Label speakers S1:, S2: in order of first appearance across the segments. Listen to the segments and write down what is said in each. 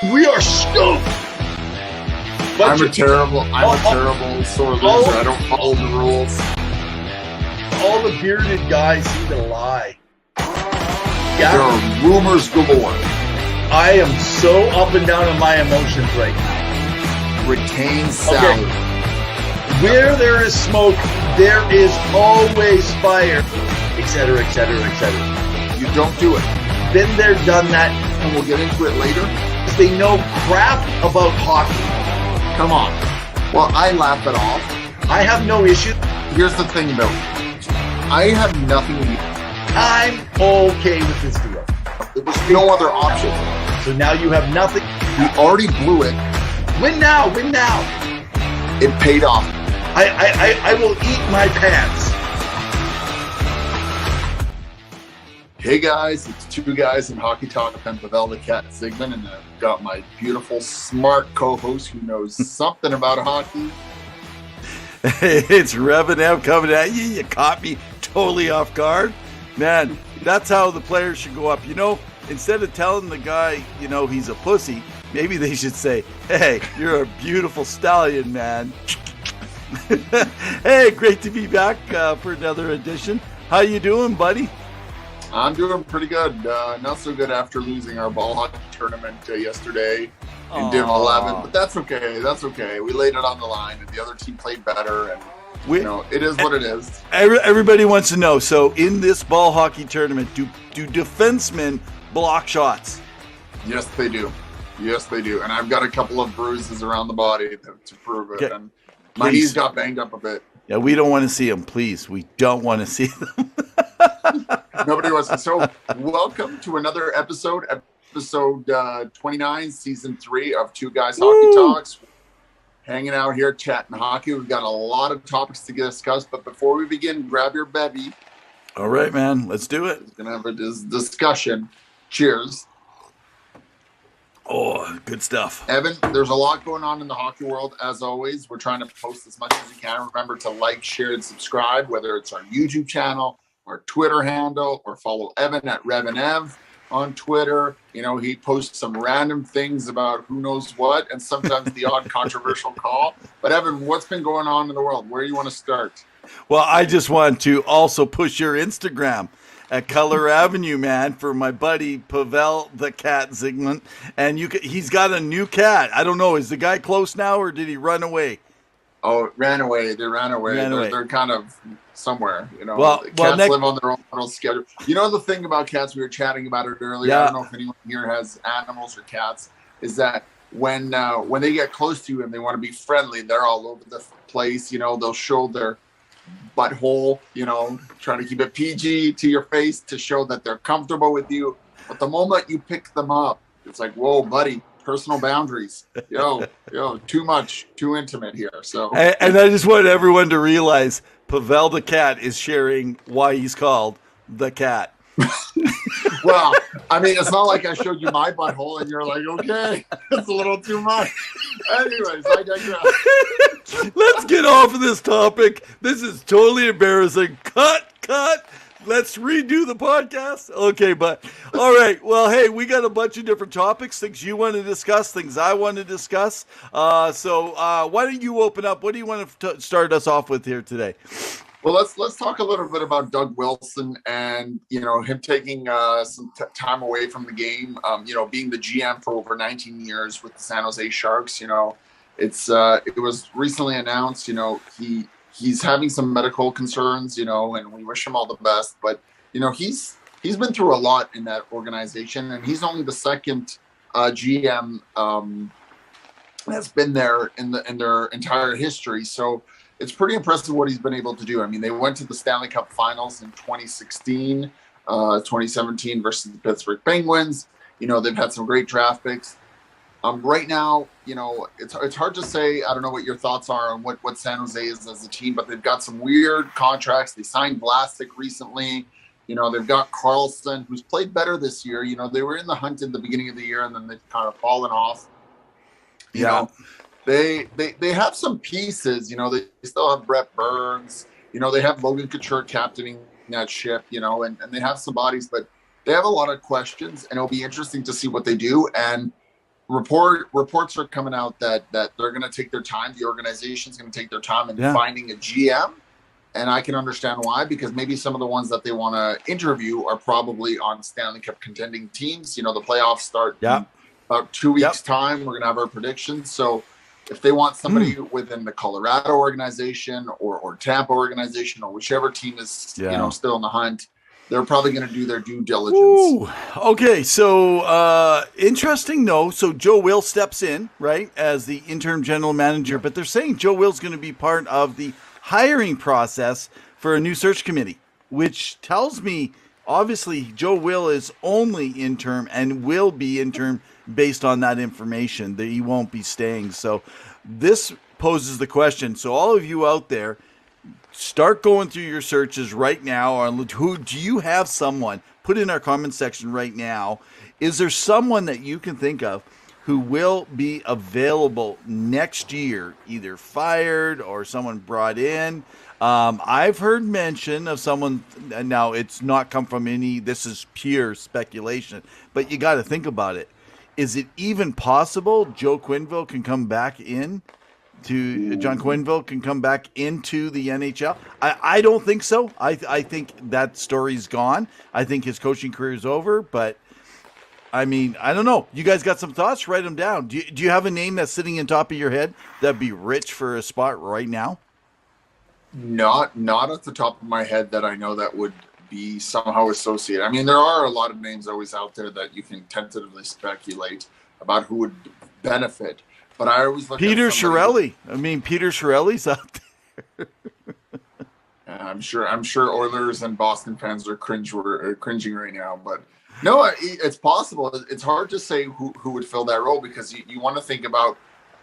S1: We are stoked.
S2: I'm a terrible sore loser. I don't follow the rules.
S1: All the bearded guys seem to lie.
S2: There are rumors galore.
S1: I am so up and down in my emotions right now.
S2: Retain salary.
S1: Okay. Where there is smoke, there is always fire, etc., etc., etc.
S2: You don't do it.
S1: Been there, done that.
S2: And we'll get into it later.
S1: They know crap about hockey.
S2: Come on. Well, I laugh it off.
S1: I have no issue.
S2: Here's the thing, though. I have nothing to do.
S1: I'm okay with this deal.
S2: There was no other option.
S1: So now you have nothing.
S2: You already blew it.
S1: Win now, win now.
S2: It paid off.
S1: I will eat my pants.
S2: Hey guys, it's two guys in Hockey Talk. I'm Pavel the Cat Sigmund, and I've got my beautiful, smart co-host who knows something about hockey.
S3: It's Revenev coming at you. You caught me totally off guard. Man, that's how the players should go up. You know, instead of telling the guy, you know, he's a pussy, maybe they should say, hey, you're a beautiful stallion, man. Hey, great to be back for another edition. How you doing, buddy?
S2: I'm doing pretty good. Not so good after losing our ball hockey tournament yesterday in Div 11, but that's okay. That's okay. We laid it on the line, and the other team played better, and you know, it is what it is.
S3: Everybody wants to know. So, in this ball hockey tournament, do defensemen block shots?
S2: Yes, they do. Yes, they do. And I've got a couple of bruises around the body to prove it.
S3: Okay.
S2: And my knees got banged up a bit.
S3: Yeah, we don't want to see them, please. We don't want to see them.
S2: Nobody wants to. So, welcome to another episode 29, season 3 of Two Guys Hockey Talks. Hanging out here, chatting hockey. We've got a lot of topics to discuss, but before we begin, grab your bevy.
S3: All right, man, let's do it.
S2: We're gonna have a discussion. Cheers.
S3: Oh, good stuff.
S2: Evan, there's a lot going on in the hockey world. As always, we're trying to post as much as we can. Remember to like, share, and subscribe, whether it's our YouTube channel, our Twitter handle, or follow Evan at Revenev on Twitter. You know, he posts some random things about who knows what, and sometimes the odd controversial call. But Evan, what's been going on in the world? Where do you want to start?
S3: Well, I just want to also push your Instagram at Color Avenue, man, for my buddy Pavel the Cat Zigmund. And he's got a new cat. I don't know. Is the guy close now, or did he run away?
S2: Oh, ran away. They ran away. They're kind of somewhere, you know.
S3: Well,
S2: cats live on their own little schedule. You know, the thing about cats, we were chatting about it earlier.
S3: Yeah.
S2: I don't know if anyone here has animals or cats, is that when they get close to you and they want to be friendly, they're all over the place. You know, they'll show their butthole, you know, trying to keep it PG to your face to show that they're comfortable with you. But the moment you pick them up, it's like, whoa, buddy. Personal boundaries. Yo, too much, too intimate here. So,
S3: and I just want everyone to realize Pavel the Cat is sharing why he's called the Cat.
S2: Well, I mean, it's not like I showed you my butthole and you're like, okay, it's a little too much. Anyways, I digress.
S3: Let's get off of this topic. This is totally embarrassing. Cut. Let's redo the podcast. Okay, but all right. Well, hey, we got a bunch of different topics, things you want to discuss, things I want to discuss. So why don't you open up? What do you want to start us off with here today?
S2: Well, let's talk a little bit about Doug Wilson and, you know, him taking some time away from the game. You know, being the GM for over 19 years with the San Jose Sharks. You know, it was recently announced. You know, he's having some medical concerns, you know, and we wish him all the best. But, you know, he's been through a lot in that organization, and he's only the second GM that's been there in their entire history. So it's pretty impressive what he's been able to do. I mean, they went to the Stanley Cup Finals in 2016, 2017 versus the Pittsburgh Penguins. You know, they've had some great draft picks. Right now, you know, it's hard to say. I don't know what your thoughts are on what San Jose is as a team, but they've got some weird contracts. They signed Vlasic recently. You know, they've got Carlson, who's played better this year. You know, they were in the hunt at the beginning of the year, and then they've kind of fallen off. You know, they have some pieces. You know, they still have Brett Burns. You know, they have Logan Couture captaining that ship, you know, and they have some bodies, but they have a lot of questions, and it'll be interesting to see what they do. And reports are coming out that they're going to take their time. The organization's going to take their time in finding a GM, and I can understand why, because maybe some of the ones that they want to interview are probably on Stanley Cup contending teams. The playoffs start in about 2 weeks time. We're going to have our predictions. So if they want somebody within the Colorado organization or Tampa organization or whichever team is still in the hunt, they're probably going to do their due diligence.
S3: Ooh, okay, so interesting. No, so Joe Will steps in, right, as the interim general manager, but they're saying Joe Will's going to be part of the hiring process for a new search committee, which tells me obviously Joe Will is only interim and will be interim based on that information, that he won't be staying. So this poses the question. So all of you out there, start going through your searches right now. Who do you have? Someone put in our comment section right now. Is there someone that you can think of who will be available next year, either fired or someone brought in? I've heard mention of someone. Now it's not come from any. This is pure speculation, but you got to think about it. Is it even possible Joe Quenneville can come back in? John Quenneville can come back into the NHL? I don't think so. I think that story's gone. I think his coaching career is over. But I mean, I don't know. You guys got some thoughts? Write them down. Do you have a name that's sitting on top of your head that'd be rich for a spot right now?
S2: Not at the top of my head that I know that would be somehow associated. I mean, there are a lot of names always out there that you can tentatively speculate about who would benefit. But I always look
S3: Peter
S2: at
S3: Chiarelli. I mean, Peter Chiarelli's out there.
S2: I'm sure Oilers and Boston fans are cringing right now. But no, it's possible. It's hard to say who would fill that role, because you want to think about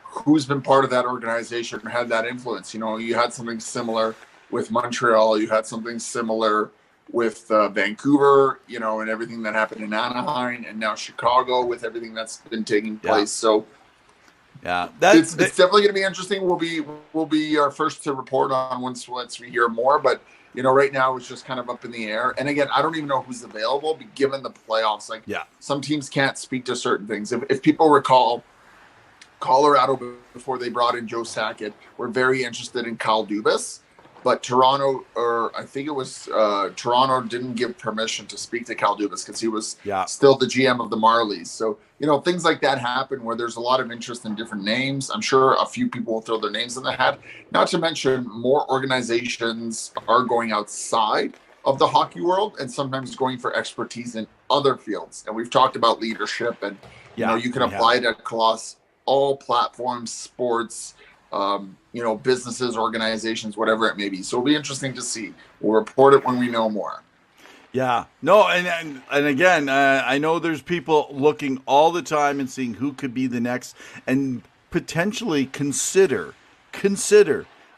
S2: who's been part of that organization and had that influence. You had something similar with Montreal. You had something similar with Vancouver, and everything that happened in Anaheim, and now Chicago with everything that's been taking place. So it's definitely going to be interesting. We'll be our first to report on once we hear more. But right now it's just kind of up in the air. And again, I don't even know who's available, but given the playoffs, some teams can't speak to certain things. If people recall, Colorado, before they brought in Joe Sakic, were very interested in Kyle Dubas. But Toronto, or I think it was Toronto, didn't give permission to speak to Kyle Dubas because he was still the GM of the Marlies. So, things like that happen where there's a lot of interest in different names. I'm sure a few people will throw their names in the hat. Not to mention, more organizations are going outside of the hockey world and sometimes going for expertise in other fields. And we've talked about leadership, and you can apply it across all platforms, sports, businesses, organizations, whatever it may be. So it'll be interesting to see. We'll report it when we know more.
S3: Yeah. No, and again, I know there's people looking all the time and seeing who could be the next, and potentially consider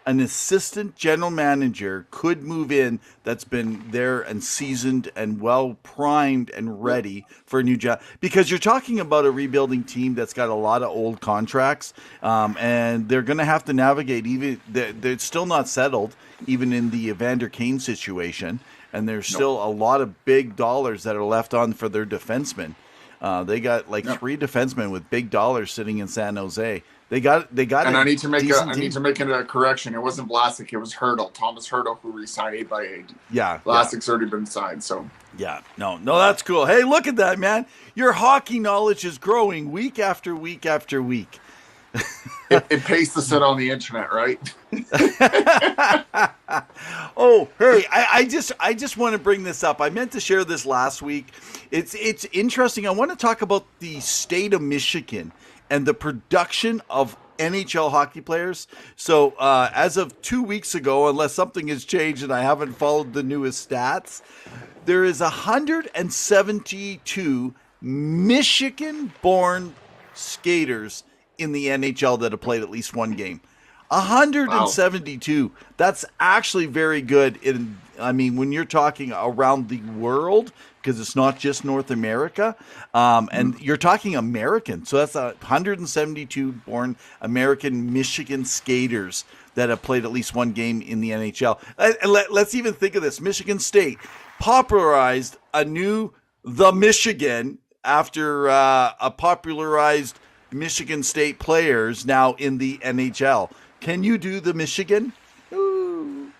S3: an assistant general manager could move in that's been there and seasoned and well primed and ready for a new job, because you're talking about a rebuilding team that's got a lot of old contracts, and they're going to have to navigate. Even they're still not settled, even in the Evander Kane situation, and there's still a lot of big dollars that are left on for their defensemen. They got three defensemen with big dollars sitting in San Jose. They got.
S2: And I need to make a correction. It wasn't Vlasic. It was Hurdle, Thomas Hurdle, who re-signed 8x8.
S3: Yeah,
S2: Vlasic's already been signed. So
S3: no, that's cool. Hey, look at that, man! Your hockey knowledge is growing week after week after week.
S2: It pays to sit on the internet, right?
S3: Oh, hey, I just want to bring this up. I meant to share this last week. It's interesting. I want to talk about the state of Michigan and the production of NHL hockey players. So as of 2 weeks ago, unless something has changed and I haven't followed the newest stats, there is 172 Michigan-born skaters in the NHL that have played at least one game. 172. Wow. That's actually very good. When you're talking around the world, because it's not just North America, and you're talking American. So that's 172 born American Michigan skaters that have played at least one game in the NHL. Let's even think of this. Michigan State popularized the Michigan after a popularized Michigan State players now in the NHL. Can you do the Michigan? Ooh.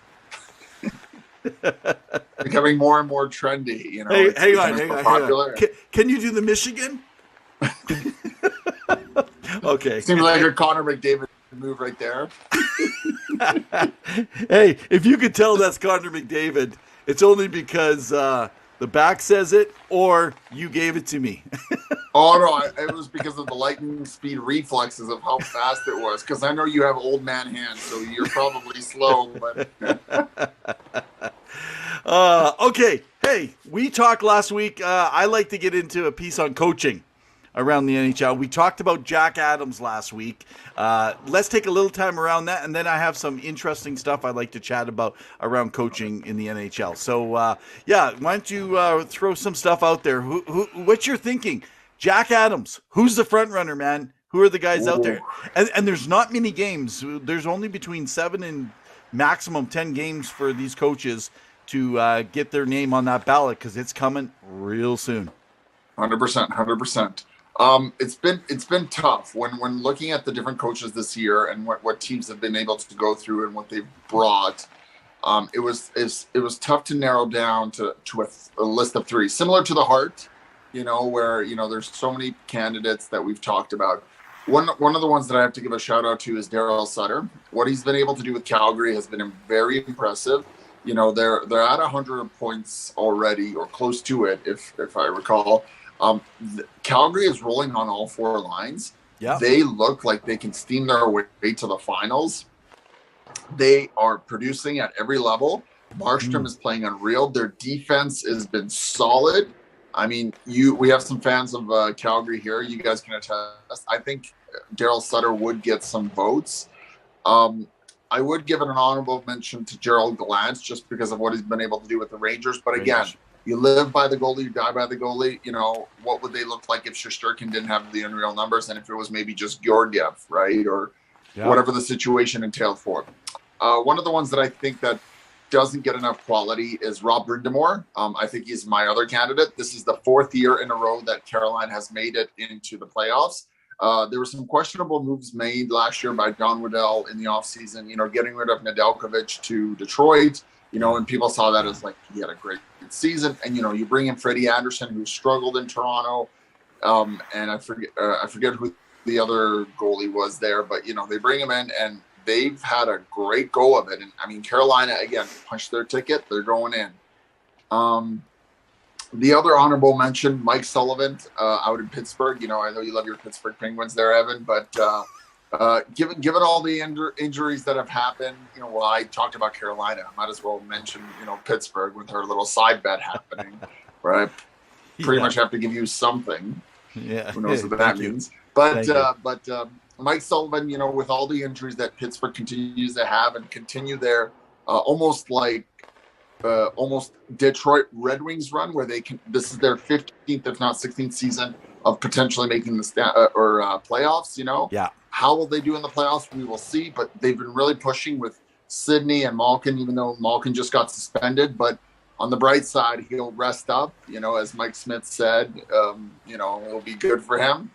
S2: Becoming more and more trendy. You know,
S3: Hey,
S2: it's
S3: hang on,
S2: becoming
S3: hang on,
S2: more
S3: hang on.
S2: popular.
S3: Can you do the Michigan? Okay.
S2: Seems like a Connor McDavid move right there.
S3: Hey, if you could tell that's Connor McDavid, it's only because the back says it or you gave it to me.
S2: Oh no, it was because of the lightning speed reflexes of how fast it was. Because I know you have old man hands, so you're probably slow. But
S3: Okay. Hey, we talked last week. I like to get into a piece on coaching around the NHL. We talked about Jack Adams last week. Let's take a little time around that, and then I have some interesting stuff I'd like to chat about around coaching in the NHL. So, yeah, why don't you throw some stuff out there? What's your thinking? Jack Adams, who's the front runner, man? Who are the guys out there? And there's not many games. There's only between 7 and maximum 10 games for these coaches to get their name on that ballot because it's coming real soon.
S2: 100%. It's been tough when looking at the different coaches this year and what teams have been able to go through and what they've brought. It was tough to narrow down to a list of 3, similar to the Hart, where there's so many candidates that we've talked about. One of the ones that I have to give a shout out to is Daryl Sutter. What he's been able to do with Calgary has been very impressive. They're at 100 points already, or close to it, if I recall. Calgary is rolling on all 4 lines.
S3: Yeah.
S2: They look like they can steam their way to the finals. They are producing at every level. Markstrom is playing unreal. Their defense has been solid. I mean, we have some fans of Calgary here. You guys can attest. I think Daryl Sutter would get some votes. I would give it an honorable mention to Gerald Gallant just because of what he's been able to do with the Rangers. But again, you live by the goalie, you die by the goalie. What would they look like if Shesterkin didn't have the unreal numbers and if it was maybe just Georgiev, right? Or whatever the situation entailed for. One of the ones that I think that doesn't get enough quality is Rob Brind'Amour. I think he's my other candidate. This is the 4th year in a row that Carolina has made it into the playoffs. There were some questionable moves made last year by Don Waddell in the offseason, getting rid of Nedeljkovic to Detroit, and people saw that as like he had a great season. And, you bring in Freddie Anderson, who struggled in Toronto. And I forget who the other goalie was there, but, they bring him in and they've had a great go of it. And I mean, Carolina, again, punched their ticket. They're going in. The other honorable mention, Mike Sullivan out in Pittsburgh. I know you love your Pittsburgh Penguins there, Evan, but given all the injuries that have happened, I talked about Carolina. I might as well mention, Pittsburgh with her little side bet happening, right? Pretty much have to give you something.
S3: Yeah.
S2: Who knows what that means? But Mike Sullivan, with all the injuries that Pittsburgh continues to have and continue their almost Detroit Red Wings run, where this is their 15th, if not 16th season of potentially making the playoffs.
S3: Yeah.
S2: How will they do in the playoffs? We will see, but they've been really pushing with Sidney and Malkin, even though Malkin just got suspended. But on the bright side, he'll rest up, as Mike Smith said, it'll be good for him.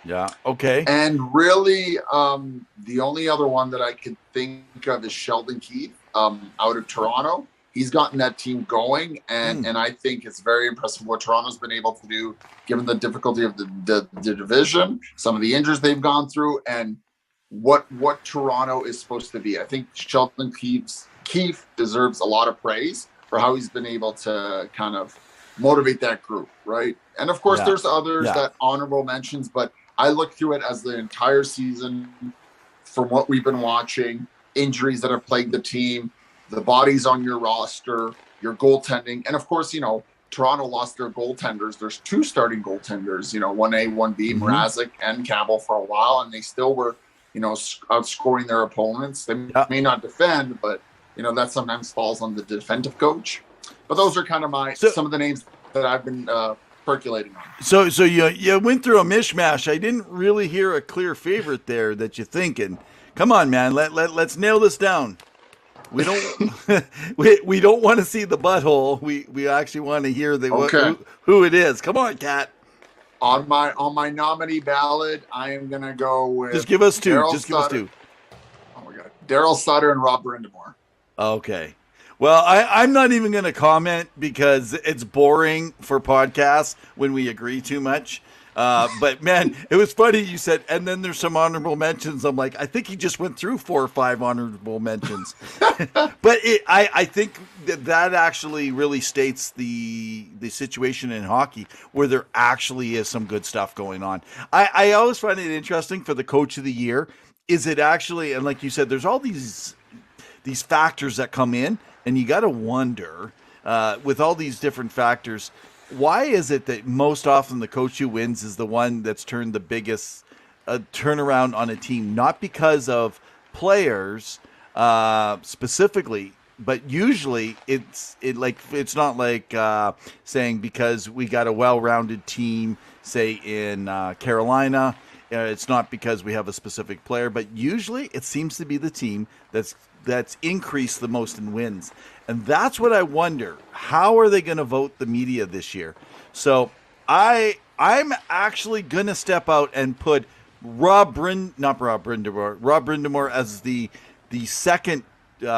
S3: Yeah. Okay.
S2: And really, the only other one that I could think of is Sheldon Keefe out of Toronto. He's gotten that team going, and I think it's very impressive what Toronto's been able to do, given the difficulty of the division, some of the injuries they've gone through, and what Toronto is supposed to be. I think Sheldon Keefe deserves a lot of praise for how he's been able to kind of motivate that group, right? And of course, there's others that honorable mentions, but I look through it as the entire season from what we've been watching, injuries that have plagued the team, the bodies on your roster, your goaltending. And of course, Toronto lost their goaltenders. There's 2 starting goaltenders, 1A, 1B, Mrazek and Campbell for a while, and they still were, outscoring their opponents. They may not defend, but, that sometimes falls on the defensive coach. But those are kind of some of the names that I've been percolating on. So
S3: you went through a mishmash. I didn't really hear a clear favorite there that you're thinking. Come on, man. Let's nail this down. We don't we don't want to see the butthole. We actually want to hear who it is. Come on, Kat.
S2: On my nominee ballot, I am gonna go with
S3: Just give us two.
S2: Daryl
S3: Just give us
S2: Sutter.
S3: two.
S2: Oh my God, Daryl Sutter and Rob Brindamore.
S3: Okay. Well, I'm not even going to comment because it's boring for podcasts when we agree too much. But man, it was funny you said, and then there's some honorable mentions. I'm like, I think he just went through 4 or 5 honorable mentions. But I think that actually really states the situation in hockey where there actually is some good stuff going on. I always find it interesting for the coach of the year. Is it actually, and like you said, there's all these factors that come in, and you got to wonder with all these different factors, why is it that most often the coach who wins is the one that's turned the biggest turnaround on a team? Not because of players specifically, but usually it's not like saying because we got a well-rounded team, say in Carolina. It's not because we have a specific player, but usually it seems to be the team that's increased the most in wins. And that's what I wonder. How are they going to vote the media this year? So I'm actually going to step out and put Rob Brindamore as the second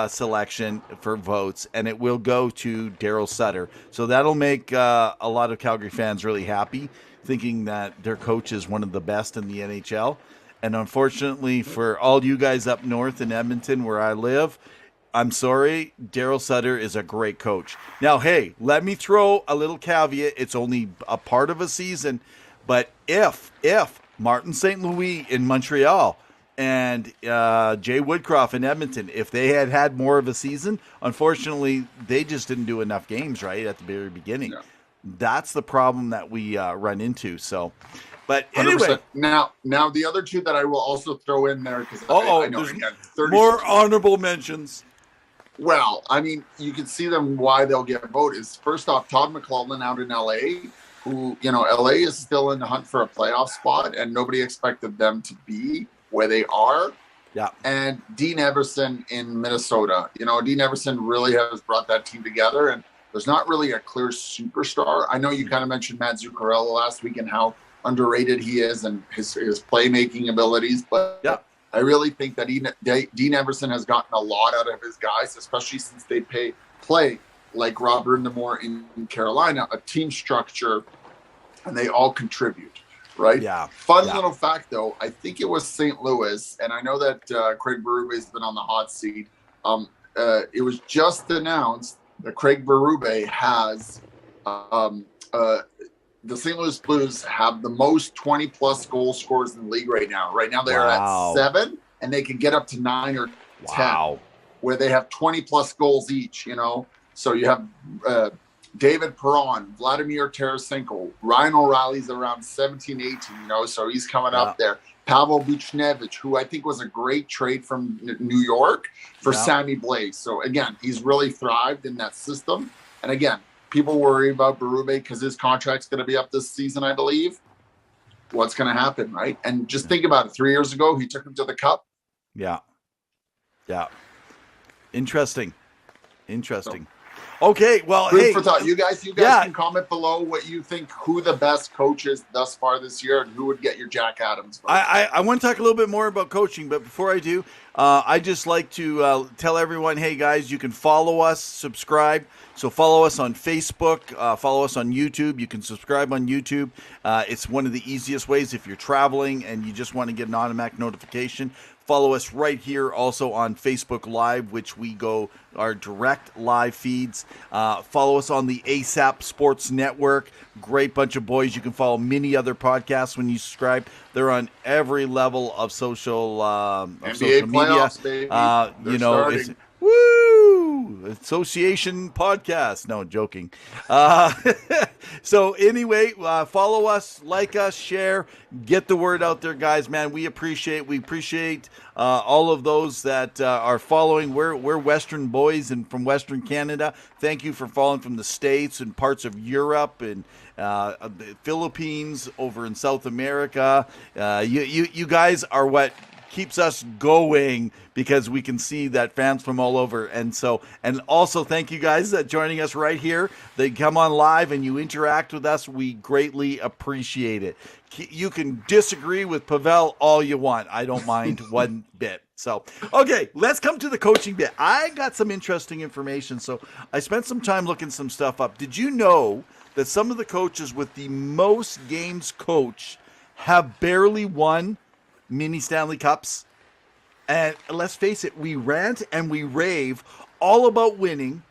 S3: selection for votes, and it will go to Daryl Sutter. So that'll make a lot of Calgary fans really happy, thinking that their coach is one of the best in the NHL. And unfortunately for all you guys up north in Edmonton where I live, I'm sorry, Daryl Sutter is a great coach. Now, hey, let me throw a little caveat. It's only a part of a season. But if Martin St. Louis in Montreal and Jay Woodcroft in Edmonton, if they had more of a season, unfortunately, they just didn't do enough games right at the very beginning. Yeah. That's the problem that we run into. So, but anyway,
S2: 100%. Now the other two that I will also throw in there because I know again,
S3: more honorable mentions.
S2: Well, I mean, you can see them why they'll get a vote is first off Todd McLellan out in LA, who LA is still in the hunt for a playoff spot, and nobody expected them to be where they are.
S3: Yeah,
S2: and Dean Everson in Minnesota. Dean Everson really has brought that team together, and there's not really a clear superstar. I know you kind of mentioned Matt Zuccarello last week and how underrated he is and his playmaking abilities. But
S3: yeah.
S2: I really think that Dean Everson has gotten a lot out of his guys, especially since they play like Rob Brindamore in Carolina, a team structure, and they all contribute, right?
S3: Yeah.
S2: Fun little fact, though, I think it was St. Louis, and I know that Craig Berube has been on the hot seat. It was just announced that Craig Berube has the St. Louis Blues have the most 20-plus goal scorers in the league right now. Right now they're at 7, and they can get up to 9 or 10, where they have 20-plus goals each, So you have David Perron, Vladimir Tarasenko, Ryan O'Reilly's around 17, 18, so he's coming up there. Pavel Buchnevich, who I think was a great trade from New York for Sammy Blais. So, again, he's really thrived in that system. And, again, people worry about Berube because his contract's going to be up this season, I believe. What's going to happen, right? And just think about it. 3 years ago, he took him to the Cup.
S3: Yeah. Interesting. Okay, well,
S2: Food for thought. You guys can comment below what you think, who the best coach is thus far this year, and who would get your Jack Adams vote.
S3: I want to talk a little bit more about coaching, but before I do, I just like to tell everyone, hey guys, you can follow us, subscribe. So follow us on Facebook, follow us on YouTube. You can subscribe on YouTube. It's one of the easiest ways if you're traveling and you just want to get an automatic notification. Follow us right here also on Facebook Live, which we go our direct live feeds. Follow us on the ASAP Sports Network. Great bunch of boys. You can follow many other podcasts when you subscribe. They're on every level of social
S2: NBA playoffs,
S3: media. It's woo! Association podcast. No, joking. So anyway, follow us, like us, share, get the word out there, guys. Man, we appreciate all of those that are following. We're Western boys and from Western Canada. Thank you for following from the States and parts of Europe and the Philippines, over in South America. You guys are what keeps us going because we can see that fans from all over. And also thank you guys that joining us right here. They come on live and you interact with us. We greatly appreciate it. You can disagree with Pavel all you want. I don't mind one bit. So, okay, let's come to the coaching bit. I got some interesting information. So I spent some time looking some stuff up. Did you know that some of the coaches with the most games coached have barely won mini Stanley Cups? And let's face it, we rant and we rave all about winning,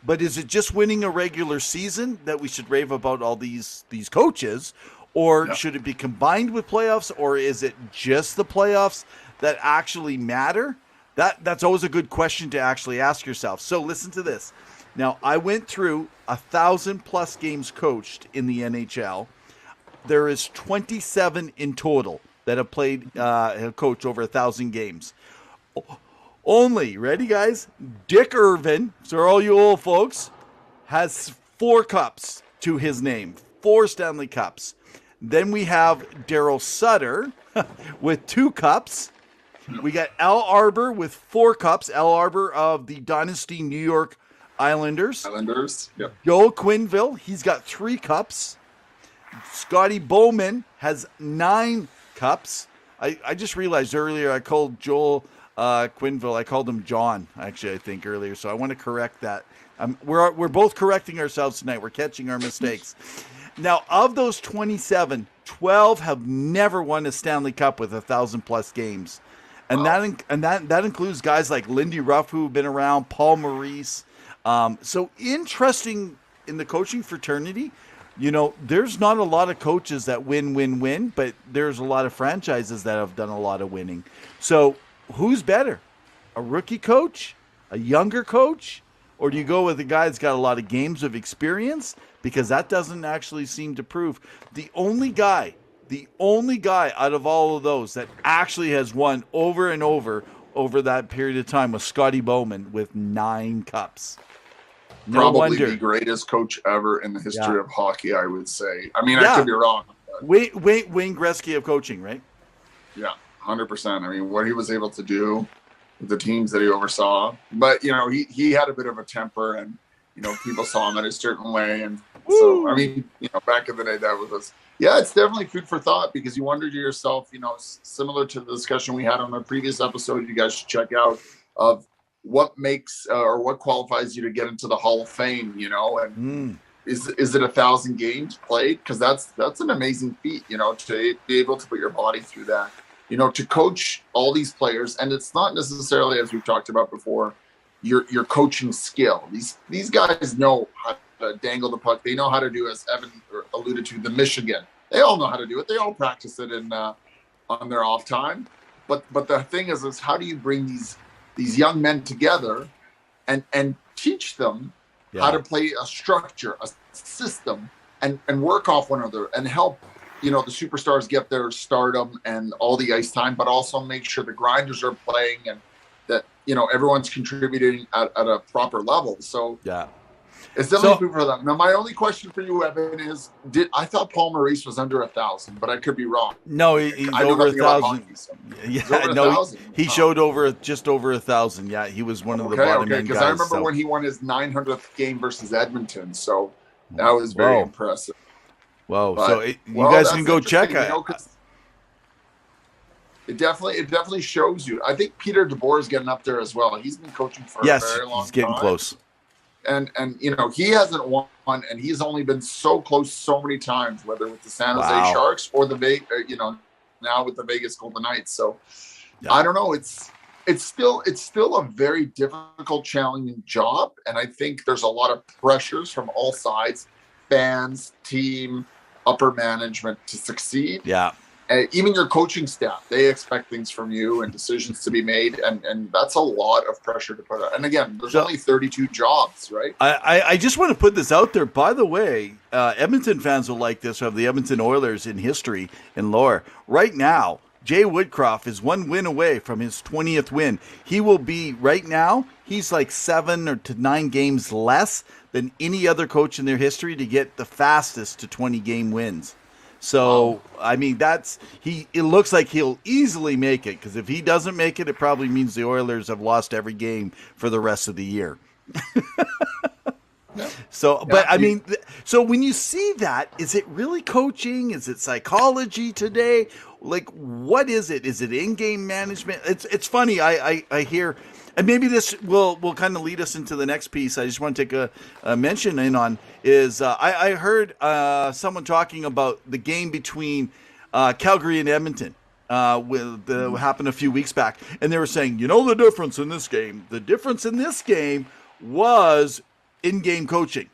S3: but is it just winning a regular season that we should rave about all these coaches? Or should it be combined with playoffs? Or is it just the playoffs that actually matter? That's always a good question to actually ask yourself. So listen to this. Now, I went through 1,000+ games coached in the NHL. There is 27 in total that have played, have coached over 1,000 games. Only, ready guys? Dick Irvin, so all you old folks, has 4 cups to his name. 4 Stanley Cups. Then we have Daryl Sutter with 2 cups. We got Al Arbor with 4 cups. Al Arbor of the Dynasty New York Islanders.
S2: Yep.
S3: Joel Quenneville, he's got 3 cups. Scotty Bowman has 9 cups. I just realized earlier I called Joel Quenneville, I called him John, actually, I think, earlier. So I want to correct that. We're both correcting ourselves tonight. We're catching our mistakes. Now, of those 27, 12 have never won a Stanley Cup with 1,000+ games. And that includes guys like Lindy Ruff, who've been around, Paul Maurice. So interesting in the coaching fraternity. You know, there's not a lot of coaches that win, but there's a lot of franchises that have done a lot of winning. So who's better? A rookie coach? A younger coach? Or do you go with a guy that's got a lot of games of experience? Because that doesn't actually seem to prove. The only guy out of all of those that actually has won over and over that period of time was Scotty Bowman with 9 cups. No
S2: Probably
S3: wonder.
S2: the greatest coach ever in the history of hockey, I would say. I mean, I could be wrong. But
S3: Wayne Gretzky of coaching, right?
S2: yeah, 100%. I mean, what he was able to do with the teams that he oversaw. But, you know, he had a bit of a temper and, you know, people saw him in a certain way. And so, I mean, you know, back in the day, that was, it's definitely food for thought because you wonder to yourself, you know, similar to the discussion we had on a previous episode, you guys should check out of what makes or what qualifies you to get into the Hall of Fame, you know, and is it 1,000 games played? Because that's an amazing feat, you know, to be able to put your body through that, you know, to coach all these players. And it's not necessarily, as we've talked about before, your coaching skill. These guys know how to dangle the puck. They know how to do, as Evan alluded to, the Michigan. They all know how to do it. They all practice it on their off time. But the thing is how do you bring these young men together and teach them how to play a structure, a system, and work off one another and help, you know, the superstars get their stardom and all the ice time, but also make sure the grinders are playing and that, you know, everyone's contributing at a proper level. So it's definitely food for them. Now, my only question for you, Evan, is I thought Paul Maurice was under 1,000, but I could be wrong.
S3: No, he's over 1,000. He showed just over 1,000. Yeah, he was one of the bottom end guys.
S2: Because I remember when he won his 900th game versus Edmonton, so that was very impressive.
S3: Whoa! So you guys can go check it.
S2: It definitely shows you. I think Peter DeBoer is getting up there as well. He's been coaching for a very long time. He's getting
S3: close.
S2: And you know, he hasn't won, and he's only been so close so many times, whether with the San Jose Sharks or now with the Vegas Golden Knights. So I don't know. It's still a very difficult, challenging job, and I think there's a lot of pressures from all sides, fans, team, upper management to succeed.
S3: Yeah.
S2: Even your coaching staff, they expect things from you and decisions to be made, and that's a lot of pressure to put out. And again, there's only 32 jobs, right?
S3: I just want to put this out there. By the way, Edmonton fans will like this, of the Edmonton Oilers in history and lore. Right now, Jay Woodcroft is 1 win away from his 20th win. He will be, right now, he's like 7 to 9 games less than any other coach in their history to get the fastest to 20-game wins. So, I mean, it looks like he'll easily make it, because if he doesn't make it, it probably means the Oilers have lost every game for the rest of the year. So, but I mean, so when you see that, is it really coaching? Is it psychology today? Like, what is it? Is it in-game management? It's funny. I hear, and maybe this will kind of lead us into the next piece. I just want to take a mention in on is I heard someone talking about the game between Calgary and Edmonton. Happened a few weeks back, and they were saying, the difference in this game. The difference in this game was in-game coaching.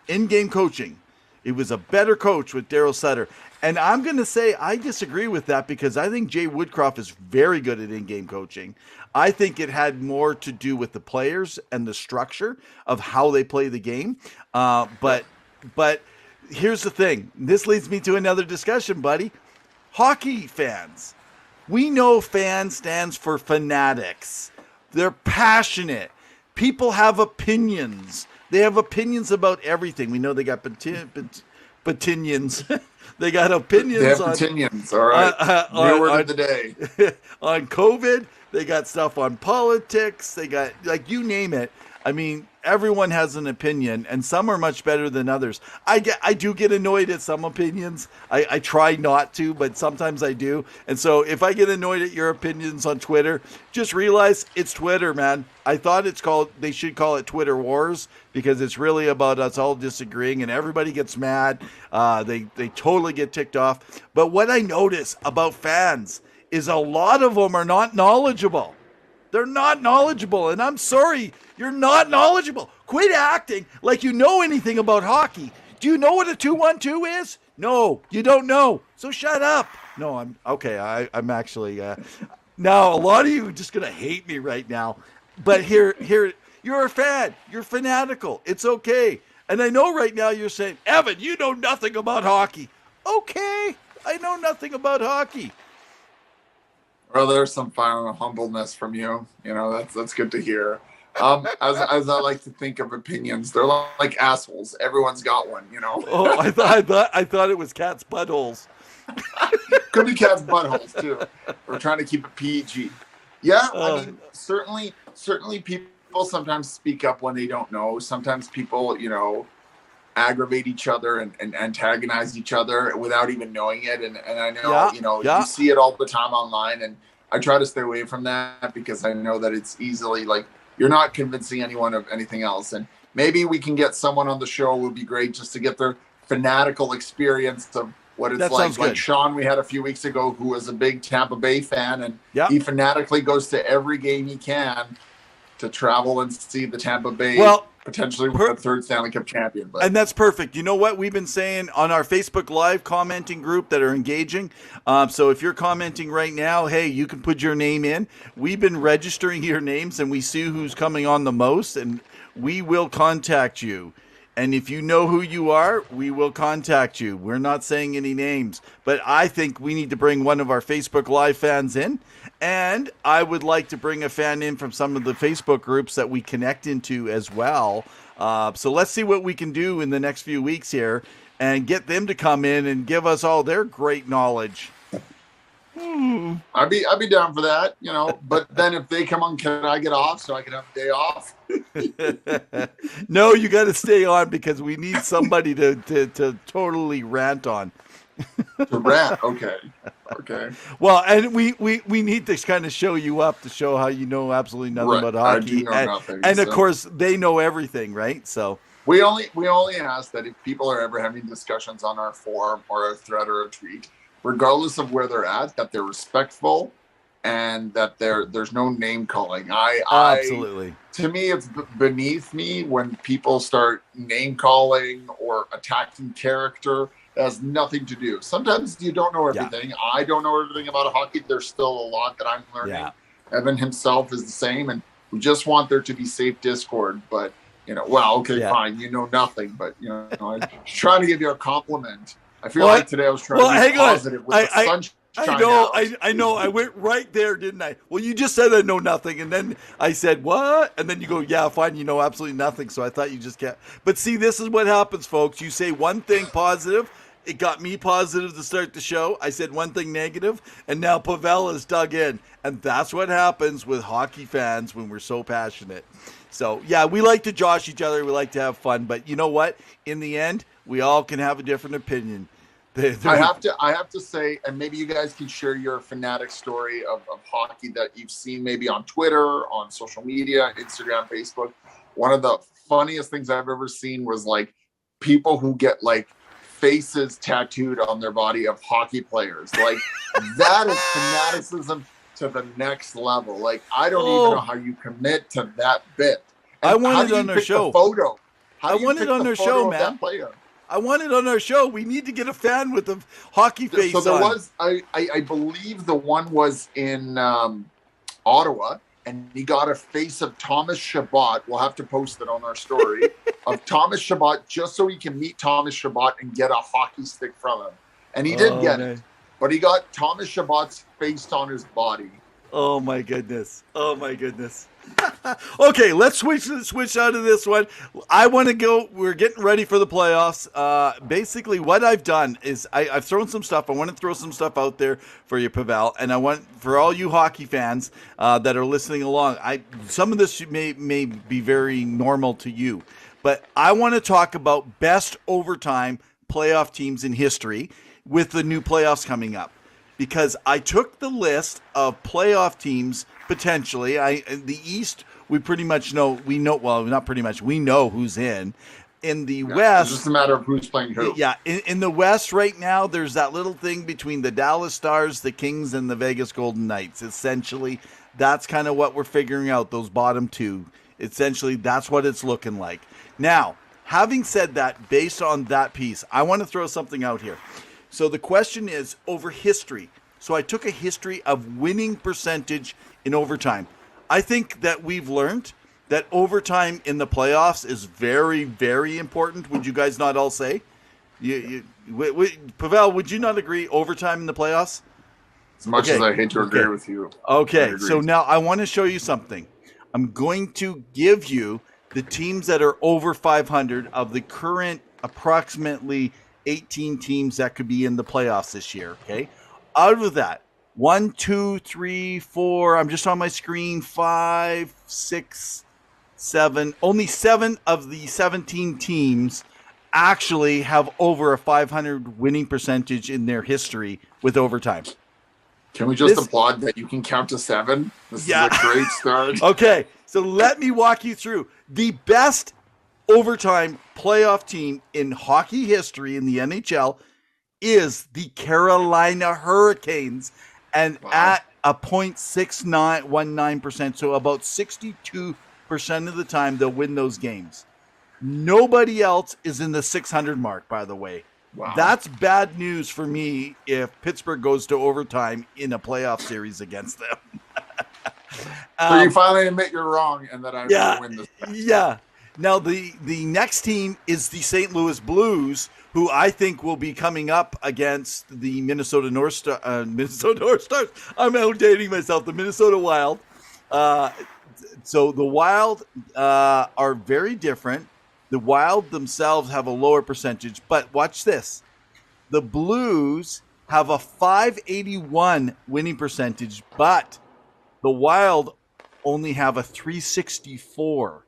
S3: In-game coaching. It was a better coach with Daryl Sutter. And I'm going to say I disagree with that, because I think Jay Woodcroft is very good at in-game coaching. I think it had more to do with the players and the structure of how they play the game. But here's the thing. This leads me to another discussion, buddy. Hockey fans. We know fan stands for fanatics. They're passionate. People have opinions. They have opinions about everything. We know they got opinions. They got opinions.
S2: They have opinions. All right. New word of the day.
S3: On COVID. They got stuff on politics. They got, like, you name it. I mean, everyone has an opinion, and some are much better than others. I do get annoyed at some opinions. I try not to, but sometimes I do. And so if I get annoyed at your opinions on Twitter, just realize it's Twitter, man. I thought they should call it Twitter Wars, because it's really about us all disagreeing, and everybody gets mad. They totally get ticked off. But what I notice about fans is a lot of them are not knowledgeable. They're not knowledgeable, and I'm sorry, you're not knowledgeable. Quit acting like you know anything about hockey. Do you know what a 2-1-2 is? No, you don't know. So shut up. No, I'm okay. I'm actually now a lot of you are just gonna hate me right now. But here, you're a fan. You're fanatical. It's okay. And I know right now you're saying, Evan, you know nothing about hockey. Okay, I know nothing about hockey.
S2: Well, there's some final humbleness from you. That's good to hear. As I like to think of opinions, they're like assholes. Everyone's got one.
S3: Oh, I thought it was cats' buttholes.
S2: Could be cats' buttholes too. We're trying to keep it PG. Yeah, I mean, certainly people sometimes speak up when they don't know. Sometimes people, aggravate each other and antagonize each other without even knowing it. And I know, you see it all the time online, and I try to stay away from that, because I know that it's easily like, you're not convincing anyone of anything else. And maybe we can get someone on the show. It would be great just to get their fanatical experience of what it's like. Like Sean, we had a few weeks ago, who was a big Tampa Bay fan, and he fanatically goes to every game he can to travel and see the Tampa Bay potentially a third Stanley Cup champion.
S3: And that's perfect. You know what we've been saying on our Facebook Live commenting group that are engaging? So if you're commenting right now, hey, you can put your name in. We've been registering your names, and we see who's coming on the most, and we will contact you. And if you know who you are, we will contact you. We're not saying any names, but I think we need to bring one of our Facebook Live fans in. And I would like to bring a fan in from some of the Facebook groups that we connect into as well. So let's see what we can do in the next few weeks here and get them to come in and give us all their great knowledge.
S2: I'd be down for that, but then if they come on, can I get off so I can have a day off?
S3: No, you got to stay on, because we need somebody to totally rant on.
S2: To rant, okay.
S3: Well, and we need to kind of show you up to show how you know absolutely nothing about hockey.
S2: I do know nothing.
S3: And of course, they know everything, right? So
S2: we only ask that if people are ever having discussions on our forum or a thread or a tweet, regardless of where they're at, that they're respectful and that there's no name calling.
S3: Absolutely.
S2: To me, it's beneath me when people start name calling or attacking character. It has nothing to do. Sometimes you don't know everything. Yeah. I don't know everything about hockey. There's still a lot that I'm learning. Yeah. Evan himself is the same, and we just want there to be safe discord. But fine. You know nothing, but I'm trying to give you a compliment. I feel like today I was trying to be positive with the sunshine.
S3: I know. I went right there, didn't I? Well, you just said I know nothing, and then I said, what? And then you go, yeah, fine, you know absolutely nothing. So I thought you just can't. But see, this is what happens, folks. You say one thing positive, It got me positive to start the show. I said one thing negative, and now Pavel has dug in. And that's what happens with hockey fans when we're so passionate. So, yeah, we like to josh each other. We like to have fun. But you know what? In the end, we all can have a different opinion.
S2: I have to say, and maybe you guys can share your fanatic story of hockey that you've seen maybe on Twitter, on social media, Instagram, Facebook. One of the funniest things I've ever seen was like people who get like faces tattooed on their body of hockey players. Like that is fanaticism to the next level. Like I don't even know how you commit to that bit. And
S3: I want it on our show.
S2: Photo.
S3: I want it on our show, man. I want it on our show. We need to get a fan with a hockey face on.
S2: So there was, I believe the one was in Ottawa, and he got a face of Thomas Chabot. We'll have to post it on our story of Thomas Chabot, just so he can meet Thomas Chabot and get a hockey stick from him. And he did get it, but he got Thomas Chabot's face on his body.
S3: Oh my goodness! Oh my goodness! Okay, let's switch out of this one. I want to go. We're getting ready for the playoffs. Basically, what I've done is I've thrown some stuff. I want to throw some stuff out there for you, Pavel, and I want for all you hockey fans that are listening along. Some of this may be very normal to you, but I want to talk about best overtime playoff teams in history with the new playoffs coming up. Because I took the list of playoff teams potentially. The East, we pretty much know. We know, well, not pretty much. We know who's in. In the West,
S2: it's just a matter of who's playing who.
S3: Yeah, in the West right now, there's that little thing between the Dallas Stars, the Kings, and the Vegas Golden Knights. Essentially, that's kind of what we're figuring out. Those bottom two. Essentially, that's what it's looking like. Now, having said that, based on that piece, I want to throw something out here. So the question is over history. So I took a history of winning percentage in overtime. I think that we've learned that overtime in the playoffs is very, very important. Would you guys not all say? Pavel, would you not agree overtime in the playoffs?
S2: As much as I hate to agree with you.
S3: Okay, so now I want to show you something. I'm going to give you the teams that are over 500 of the current approximately 18 teams that could be in the playoffs this year, okay? Out of that, 1, 2, 3, 4, I'm just on my screen, 5, 6, 7. Only 7 of the 17 teams actually have over a 500 winning percentage in their history with overtime.
S2: Can we just applaud that you can count to 7? This is a great start.
S3: Okay, so let me walk you through. The best overtime playoff team in hockey history in the NHL is the Carolina Hurricanes, and at a .6919%, so about 62% of the time they'll win those games. Nobody else is in the 600 mark, by the way.
S2: Wow.
S3: That's bad news for me if Pittsburgh goes to overtime in a playoff series against them.
S2: So you finally admit you're wrong and that I will win this match.
S3: Yeah. Now, the next team is the St. Louis Blues, who I think will be coming up against the Minnesota North Stars. I'm outdating myself. The Minnesota Wild. So the Wild are very different. The Wild themselves have a lower percentage, but watch this. The Blues have a .581 winning percentage, but the Wild only have a .364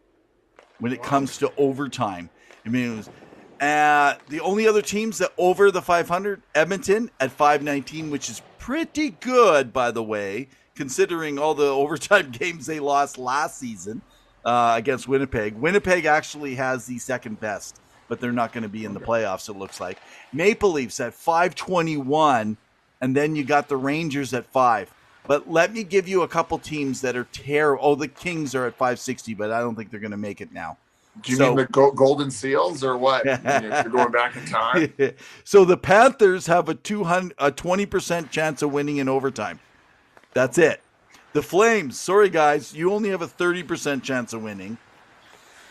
S3: when it comes to overtime. I mean, it was, the only other teams that over the 500, Edmonton at .519, which is pretty good, by the way, considering all the overtime games they lost last season against Winnipeg. Winnipeg actually has the second best, but they're not going to be in the playoffs, it looks like. Maple Leafs at .521, and then you got the Rangers at 5. But let me give you a couple teams that are terrible. Oh, the Kings are at .560, but I don't think they're going to make it now.
S2: Do you mean the Golden Seals or what? You're going back in time?
S3: So the Panthers have a 20% chance of winning in overtime. That's it. The Flames, sorry guys, you only have a 30% chance of winning.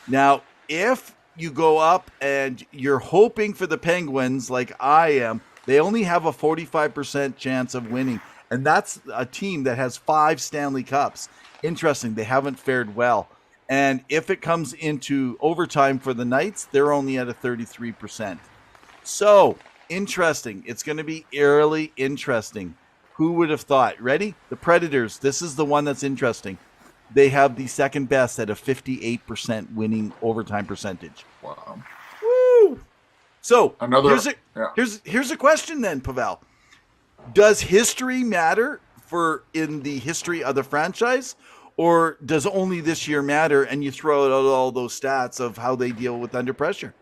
S3: Now, if you go up and you're hoping for the Penguins like I am, they only have a 45% chance of winning. And that's a team that has 5 Stanley Cups. Interesting. They haven't fared well. And if it comes into overtime for the Knights, they're only at a 33%. So interesting. It's going to be eerily interesting. Who would have thought? Ready? The Predators. This is the one that's interesting. They have the second best at a 58% winning overtime percentage.
S2: Wow.
S3: Woo! So
S2: Another
S3: here's a question then, Pavel. Does history matter in the history of the franchise, or does only this year matter and you throw out all those stats of how they deal with under pressure?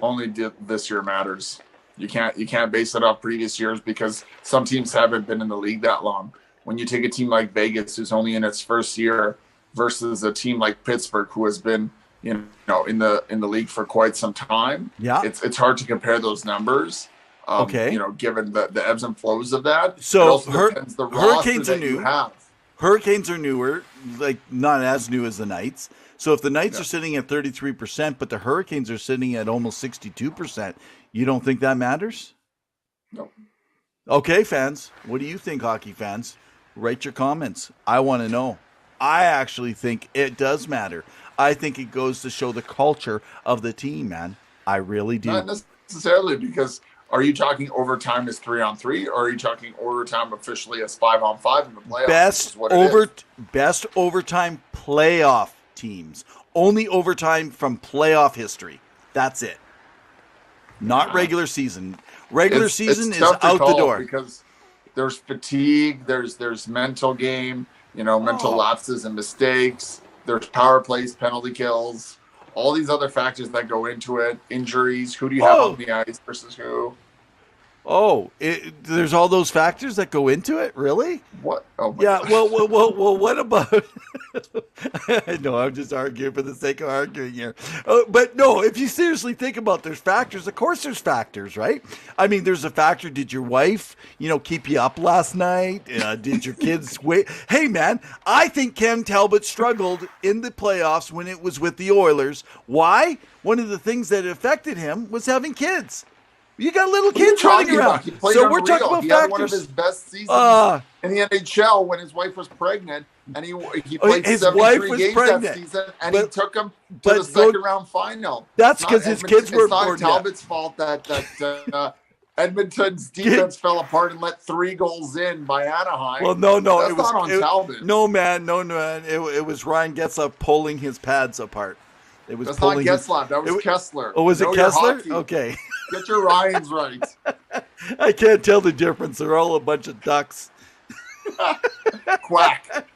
S2: Only this year matters. You can't base it off previous years because some teams haven't been in the league that long. When you take a team like Vegas, who's only in its first year, versus a team like Pittsburgh, who has been in the league for quite some time, it's hard to compare those numbers.
S3: Okay,
S2: given the ebbs and flows of that.
S3: So
S2: the
S3: Hurricanes are new.
S2: Have.
S3: Hurricanes are newer, like not as new as the Knights. So if the Knights are sitting at 33%, but the Hurricanes are sitting at almost 62%, you don't think that matters?
S2: No.
S3: Okay, fans. What do you think, hockey fans? Write your comments. I want to know. I actually think it does matter. I think it goes to show the culture of the team, man. I really do.
S2: Not necessarily, because are you talking overtime as 3-on-3, or are you talking overtime officially as 5-on-5 in the playoffs?
S3: Best overtime playoff teams. Only overtime from playoff history. That's it. Not regular season. Regular season is out the door.
S2: Because there's fatigue, there's mental game, mental lapses and mistakes. There's power plays, penalty kills, all these other factors that go into it. Injuries, who do you have on the ice versus who?
S3: There's all those factors that go into it? Really?
S2: What? Oh my
S3: yeah,
S2: gosh.
S3: well, what about... No, I'm just arguing for the sake of arguing here. But no, if you seriously think about there's factors, of course there's factors, right? I mean, there's a factor. Did your wife, keep you up last night? Did your kids wait? Hey, man, I think Cam Talbot struggled in the playoffs when it was with the Oilers. Why? One of the things that affected him was having kids. You got little kids running around. So we're talking about
S2: he
S3: factors.
S2: Had one of his best seasons in the NHL when his wife was pregnant, and he played 73 games that season, and he took him to the second round final.
S3: That's because his kids were born.
S2: It's not Talbot's fault that Edmonton's defense fell apart and let 3 goals in by Anaheim.
S3: Well, no,
S2: that's not on Talbot.
S3: No, man. It was Ryan Getzlaf pulling his pads apart. It was
S2: That's not Getzlaf. That was Kessler.
S3: Oh, was it Kessler? Okay.
S2: Get your Ryans right.
S3: I can't tell the difference. They're all a bunch of ducks.
S2: Quack.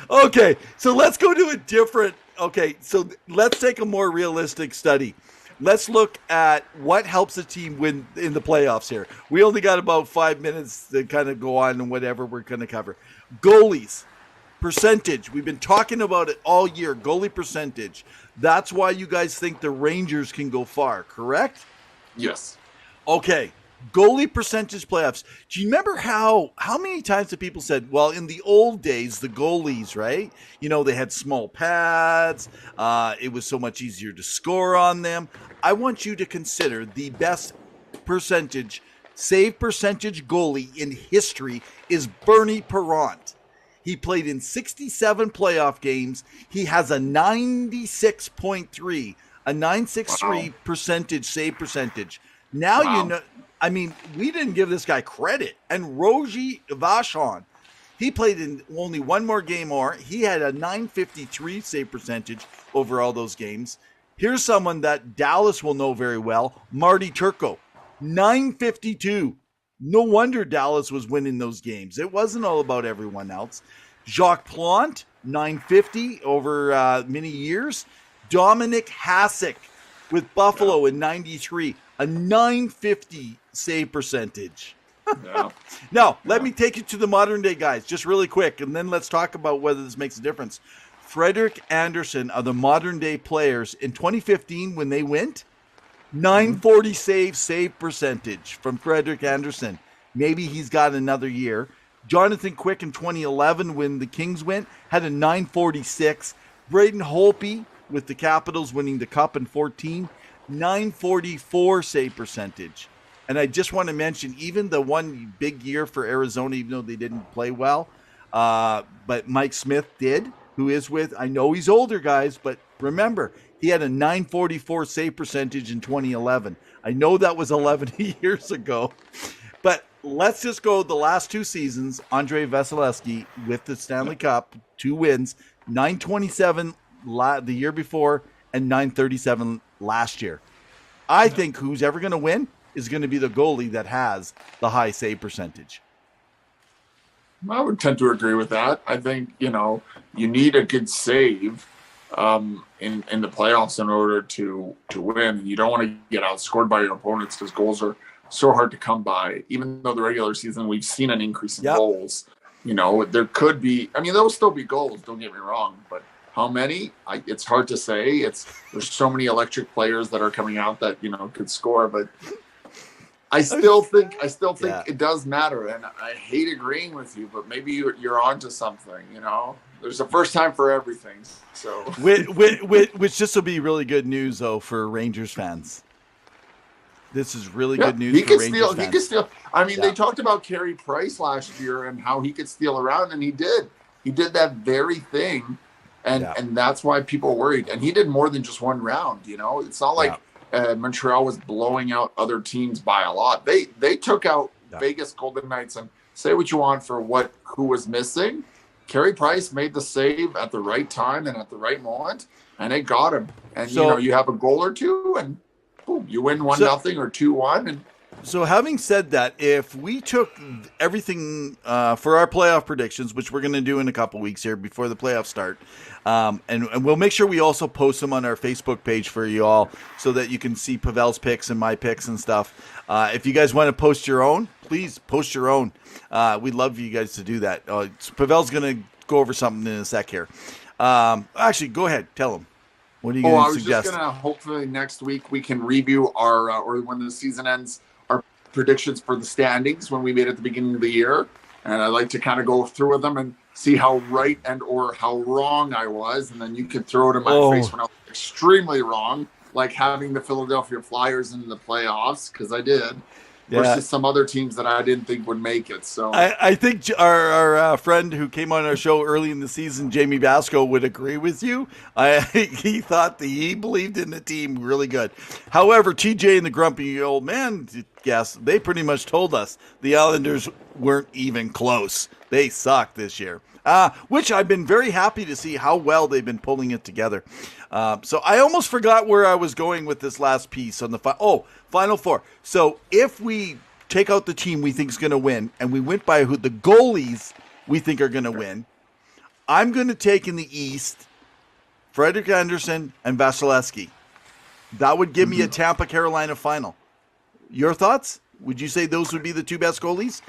S3: Okay, so let's go to a different... Okay, so let's take a more realistic study. Let's look at what helps a team win in the playoffs here. We only got about 5 minutes to kind of go on and whatever we're going to cover. Goalies. Percentage. We've been talking about it all year. Goalie percentage. That's why you guys think the Rangers can go far, correct?
S2: Yes.
S3: Okay. Goalie percentage playoffs. Do you remember how many times have people said, well, in the old days, the goalies, right? They had small pads. It was so much easier to score on them. I want you to consider the best save percentage goalie in history is Bernie Parent. He played in 67 playoff games. He has a 96.3, a 963 percentage save percentage. Now we didn't give this guy credit. And Rogie Vachon, he played in only one more game more. He had a 953 save percentage over all those games. Here's someone that Dallas will know very well, Marty Turco, 952. No wonder Dallas was winning those games. It wasn't all about everyone else. Jacques Plante, 950 over many years. Dominic Hasek with Buffalo in 93, a 950 save percentage.
S2: Yeah.
S3: Now, let me take you to the modern day guys, just really quick, and then let's talk about whether this makes a difference. Frederik Andersen are the modern day players. In 2015, when they went, 940 save percentage from Frederik Andersen. Maybe he's got another year. Jonathan Quick in 2011, when the Kings went, had a 946. Braden Holtby with the Capitals winning the Cup in 14, 944 save percentage. And I just want to mention, even the one big year for Arizona, even though they didn't play well, but Mike Smith did, who is with, I know he's older, guys, but remember, He had a 944 save percentage in 2011. I know that was 11 years ago, but let's just go the last 2 seasons. Andrei Vasilevsky with the Stanley Cup, 2 wins, 927 the year before and 937 last year. I think who's ever going to win is going to be the goalie that has the high save percentage.
S2: I would tend to agree with that. I think, you need a good save in the playoffs in order to win. You don't want to get outscored by your opponents because goals are so hard to come by. Even though the regular season we've seen an increase in goals, there could be. I mean, there will still be goals. Don't get me wrong, but how many? It's hard to say. There's so many electric players that are coming out that could score, but I still think it does matter. And I hate agreeing with you, but maybe you're onto something. There's a first time for everything. So,
S3: which this will be really good news though for Rangers fans. This is really good news for Rangers fans.
S2: He could steal. I mean, they talked about Carey Price last year and how he could steal around, and he did. He did that very thing, and that's why people are worried. And he did more than just one round. It's not like Montreal was blowing out other teams by a lot. They took out Vegas Golden Knights, and say what you want for who was missing. Carey Price made the save at the right time and at the right moment, and it got him. And you have a goal or two, and boom, you win 1-0 or 2-1. And
S3: so, having said that, if we took everything for our playoff predictions, which we're going to do in a couple weeks here before the playoffs start, and we'll make sure we also post them on our Facebook page for you all so that you can see Pavel's picks and my picks and stuff. If you guys want to post your own, please post your own. We'd love for you guys to do that. Pavel's going to go over something in a sec here. Actually, go ahead. Tell him. What are you going to suggest? I was just going to,
S2: hopefully next week we can review our, or when the season ends, our predictions for the standings when we made at the beginning of the year. And I'd like to kind of go through them and see how right and or how wrong I was. And then you could throw it in my face when I was extremely wrong, like having the Philadelphia Flyers in the playoffs, because I did. Versus some other teams that I didn't think would make it. So
S3: I think our friend who came on our show early in the season, Jamie Basco, would agree with you. He thought he believed in the team really good. However, TJ and the grumpy old man, they pretty much told us the Islanders weren't even close. They suck this year. Which I've been very happy to see how well they've been pulling it together. So I almost forgot where I was going with this last piece on the Final Four. So if we take out the team we think is going to win, and we went by who the goalies we think are going to win, I'm going to take in the East Frederik Andersen and Vasilevsky. That would give me a Tampa Carolina final. Your thoughts? Would you say those would be the two best goalies?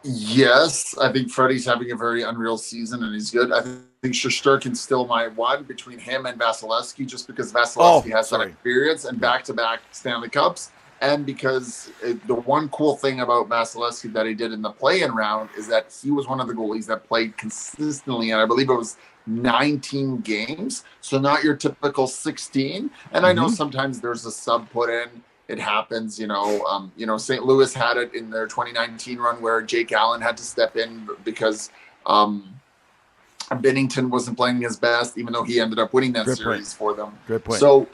S2: Yes, I think Freddie's having a very unreal season, and he's good. I think Shesterkin's still my one between him and Vasilevsky, just because Vasilevsky has that experience and back-to-back Stanley Cups, and because the one cool thing about Vasilevsky that he did in the play-in round is that he was one of the goalies that played consistently, and I believe it was 19 games, so not your typical 16. And I know sometimes there's a sub put in. It happens, St. Louis had it in their 2019 run where Jake Allen had to step in because Binnington wasn't playing his best, even though he ended up winning that series for them.
S3: Good point.
S2: So,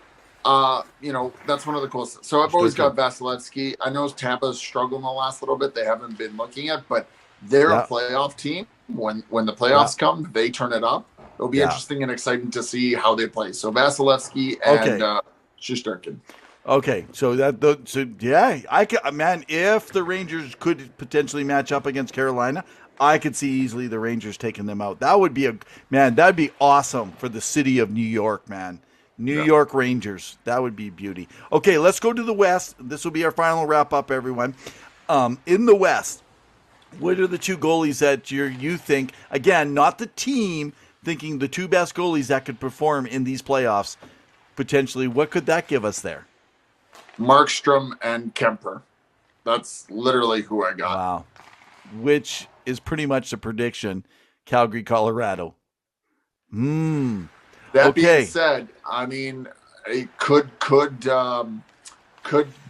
S2: that's one of the coolest. So I've always got Vasilevsky. I know Tampa's struggled in the last little bit. They haven't been looking at, but they're a playoff team. When the playoffs come, they turn it up. It'll be interesting and exciting to see how they play. So Vasilevsky and Shesterkin.
S3: Okay, so I can, man. If the Rangers could potentially match up against Carolina, I could see easily the Rangers taking them out. That would be that'd be awesome for the city of New York, man. New York Rangers, that would be beauty. Okay, let's go to the West. This will be our final wrap up, everyone. In the West, what are the two goalies that you think? Again, not the team, thinking the two best goalies that could perform in these playoffs. Potentially, what could that give us there?
S2: Markstrom and Kemper. That's literally who I got.
S3: Wow. Which is pretty much the prediction. Calgary, Colorado.
S2: That being said, I mean, could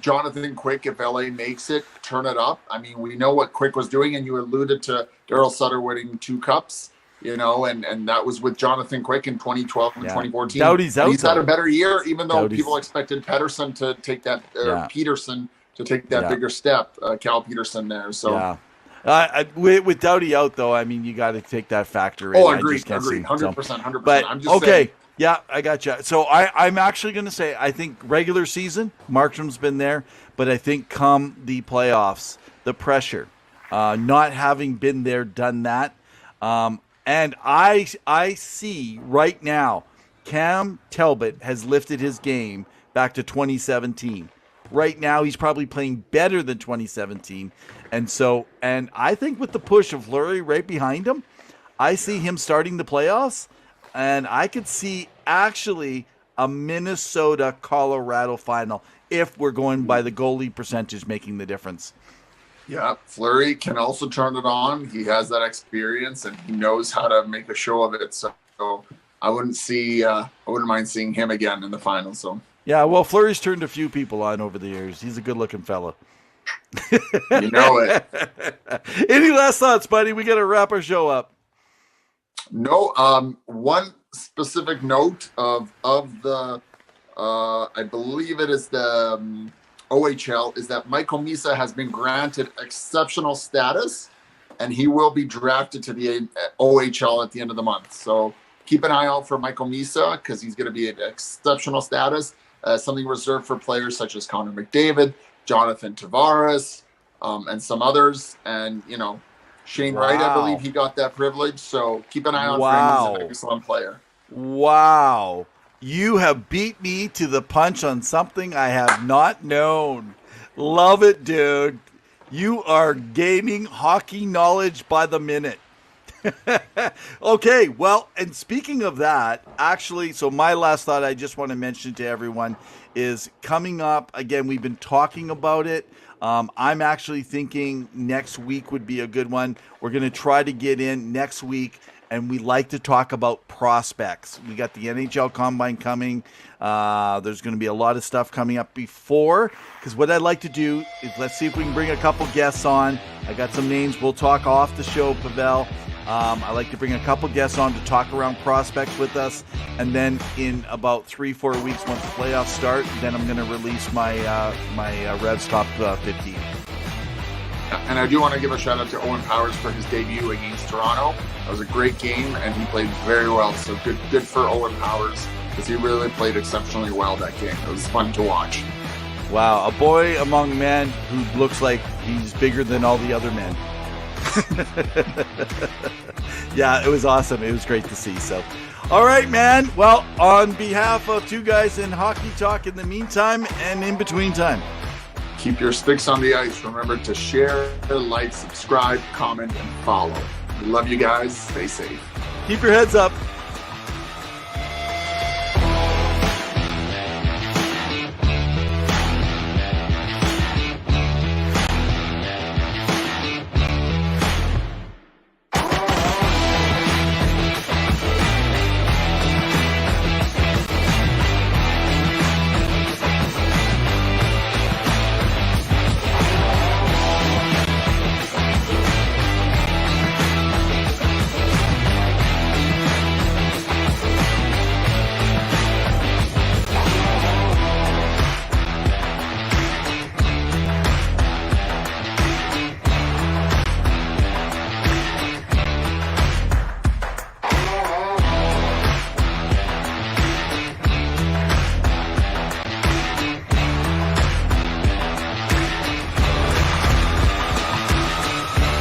S2: Jonathan Quick, if LA makes it, turn it up? I mean, we know what Quick was doing, and you alluded to Darryl Sutter winning 2 cups. and that was with Jonathan Quick in 2012 and 2014.
S3: Doughty's out.
S2: He's had a better year, even though
S3: Doughty's...
S2: people expected Peterson to take that, Peterson to take that bigger step, Cal Peterson there. So,
S3: with Doughty out, though, I mean, you got to take that factor in.
S2: Oh, agreed, 100%.
S3: But,
S2: I'm just
S3: okay.
S2: saying.
S3: Yeah, I got you. So I'm actually going to say I think regular season, Markstrom's been there, but I think come the playoffs, the pressure, not having been there, done that, and I see right now Cam Talbot has lifted his game back to 2017. Right now he's probably playing better than 2017, and I think with the push of Fleury right behind him, I see him starting the playoffs. And I could see actually a Minnesota-Colorado final if we're going by the goalie percentage making the difference.
S2: Yeah, Fleury can also turn it on. He has that experience, and he knows how to make a show of it. So I wouldn't mind seeing him again in the final. So
S3: yeah, well, Fleury's turned a few people on over the years. He's a good-looking fella.
S2: You know it.
S3: Any last thoughts, buddy? We got to wrap our show up.
S2: No, one specific note of the, I believe it is the OHL, is that Michael Misa has been granted exceptional status, and he will be drafted to the OHL at the end of the month. So keep an eye out for Michael Misa, because he's going to be at exceptional status, something reserved for players such as Connor McDavid, Jonathan Tavares, and some others, and, Shane Wright, I believe he got that privilege, so keep an eye out for him. He's an excellent player.
S3: Wow. You have beat me to the punch on something I have not known. Love it, dude. You are gaining hockey knowledge by the minute. Okay, well, and speaking of that, actually, so my last thought I just want to mention to everyone is coming up, again, we've been talking about it. I'm actually thinking next week would be a good one. We're going to try to get in next week, and we like to talk about prospects. We got the NHL Combine coming. There's going to be a lot of stuff coming up before, because what I'd like to do is let's see if we can bring a couple guests on. I got some names. We'll talk off the show, Pavel. I like to bring a couple guests on to talk around prospects with us, and then in about 3-4 weeks, once the playoffs start, then I'm going to release my Revs Top 15.
S2: And I do want to give a shout out to Owen Powers for his debut against Toronto. That was a great game, and he played very well. So good for Owen Powers, because he really played exceptionally well that game. It was fun to watch.
S3: Wow, a boy among men who looks like he's bigger than all the other men. Yeah, it was awesome. It was great to see. So, all right, man. Well, on behalf of Two Guys in Hockey Talk, in the meantime and in between time,
S2: keep your sticks on the ice. Remember to share, like, subscribe, comment, and follow. We love you guys. Stay safe.
S3: Keep your heads up.